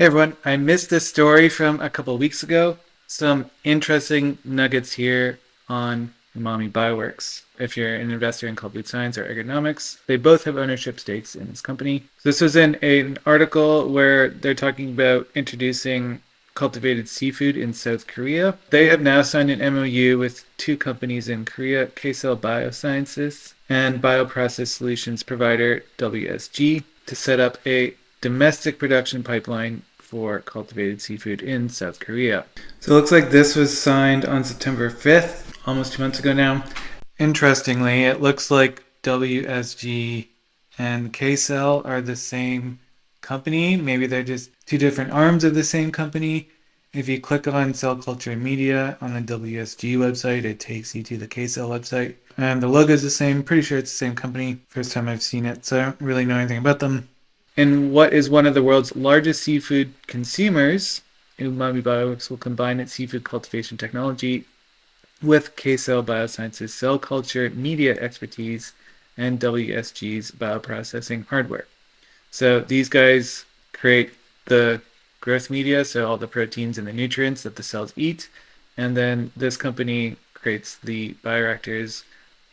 Hey everyone, I missed this story from a couple of weeks ago. Some interesting nuggets here on Umami Bioworks. If you're an investor in food science or ergonomics, they both have ownership stakes in this company. This was in an article where they're talking about introducing cultivated seafood in South Korea. They have now signed an MOU with two companies in Korea, K-Cell Biosciences and bioprocess solutions provider WSG, to set up a domestic production pipeline for cultivated seafood in South Korea. So it looks like this was signed on September 5th, almost 2 months ago now. Interestingly, it looks like WSG and K-Cell are the same company. Maybe they're just two different arms of the same company. If you click on Cell Culture Media on the WSG website, it takes you to the K-Cell website. And the logo is the same. Pretty sure it's the same company. First time I've seen it, so I don't really know anything about them. In what is one of the world's largest seafood consumers, Umami Bioworks will combine its seafood cultivation technology with K-Cell Biosciences cell culture media expertise and WSG's bioprocessing hardware. So these guys create the growth media, so all the proteins and the nutrients that the cells eat, and then this company creates the bioreactors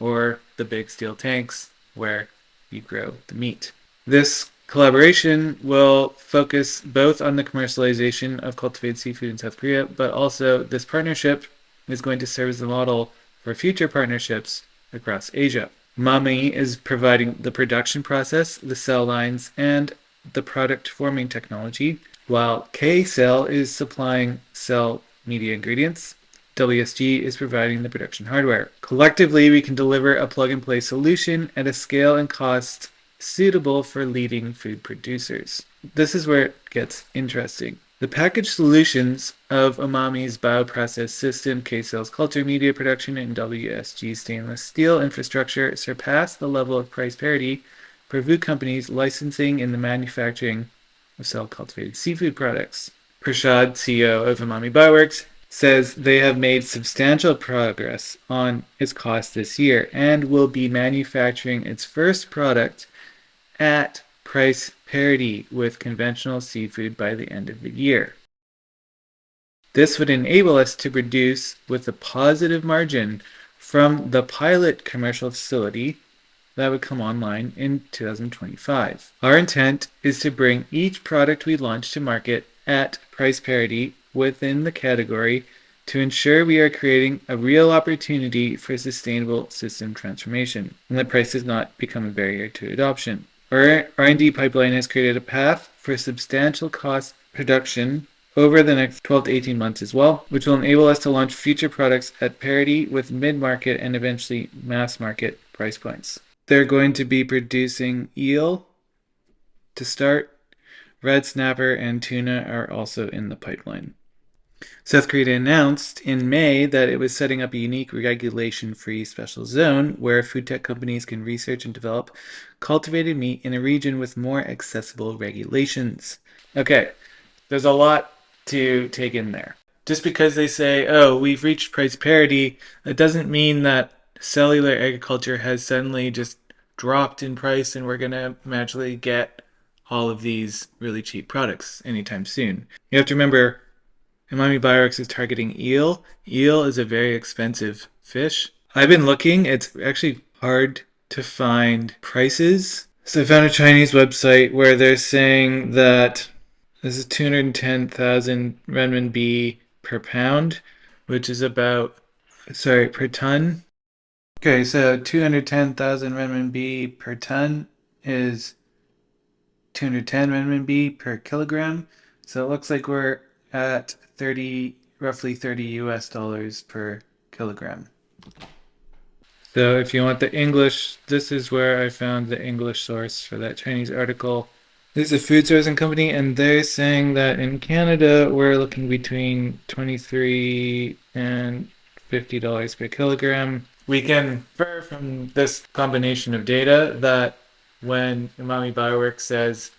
or the big steel tanks where you grow the meat. This collaboration will focus both on the commercialization of cultivated seafood in South Korea, but also this partnership is going to serve as the model for future partnerships across Asia. Umami is providing the production process, the cell lines, and the product forming technology, while K-Cell is supplying cell media ingredients. WSG is providing the production hardware. Collectively, we can deliver a plug-and-play solution at a scale and cost suitable for leading food producers. This is where it gets interesting. The packaged solutions of Umami's bioprocess system, K-Cell's culture media production, and WSG's stainless steel infrastructure surpass the level of price parity for food companies licensing in the manufacturing of cell-cultivated seafood products. Prashad, CEO of Umami Bioworks, says they have made substantial progress on its cost this year and will be manufacturing its first product at price parity with conventional seafood by the end of the year. This would enable us to produce with a positive margin from the pilot commercial facility that would come online in 2025. Our intent is to bring each product we launch to market at price parity within the category to ensure we are creating a real opportunity for sustainable system transformation and that price does not become a barrier to adoption. Our R&D pipeline has created a path for substantial cost production over the next 12 to 18 months as well, which will enable us to launch future products at parity with mid-market and eventually mass market price points. They're going to be producing eel to start. Red snapper and tuna are also in the pipeline. South Korea announced in May that it was setting up a unique regulation-free special zone where food tech companies can research and develop cultivated meat in a region with more accessible regulations. Okay, there's a lot to take in there. Just because they say, oh, we've reached price parity, that doesn't mean that cellular agriculture has suddenly just dropped in price and we're going to magically get all of these really cheap products anytime soon. You have to remember, Umami Bioworks is targeting eel. Eel is a very expensive fish. I've been looking, it's actually hard to find prices. So I found a Chinese website where they're saying that this is 210,000 renminbi per pound, which is about, per ton. Okay, so 210,000 renminbi per ton is 210 renminbi per kilogram. So it looks like we're at roughly 30 US dollars per kilogram. So if you want the English, this is where I found the English source for that Chinese article. This is a food sourcing company, and they're saying that in Canada, we're looking between 23 and $50 per kilogram. We can infer from this combination of data that when Umami Bioworks says,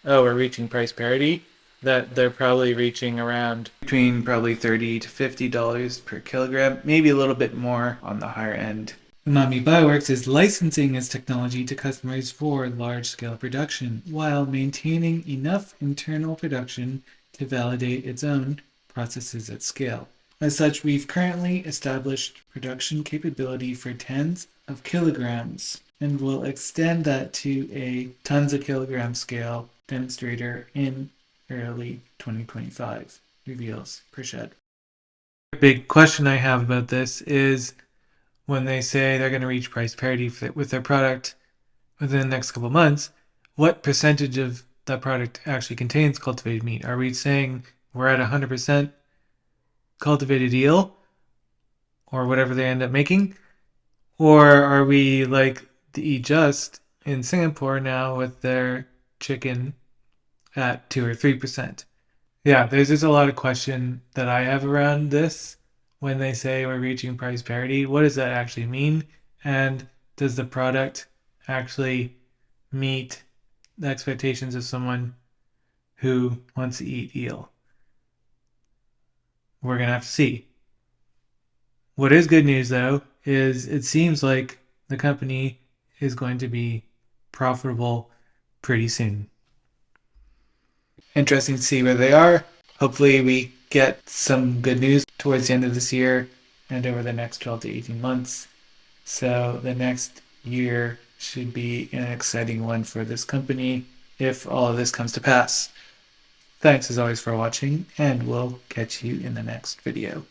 oh, we're reaching price parity, that they're probably reaching around between probably $30 to $50 per kilogram, maybe a little bit more on the higher end. Umami Bioworks is licensing its technology to customers for large-scale production while maintaining enough internal production to validate its own processes at scale. As such, we've currently established production capability for tens of kilograms and will extend that to a tons of kilogram scale demonstrator in early 2025, reveals Prashad. The big question I have about this is when they say they're going to reach price parity with their product within the next couple of months, what percentage of that product actually contains cultivated meat? Are we saying we're at 100% cultivated eel or whatever they end up making? Or are we like the Eat Just in Singapore now with their chicken at 2 or 3%? Yeah, there's just a lot of question that I have around this when they say we're reaching price parity. What does that actually mean? And does the product actually meet the expectations of someone who wants to eat eel? We're going to have to see. What is good news, though, is it seems like the company is going to be profitable pretty soon. Interesting to see where they are. Hopefully, we get some good news towards the end of this year and over the next 12 to 18 months. So, the next year should be an exciting one for this company if all of this comes to pass. Thanks as always for watching, and we'll catch you in the next video.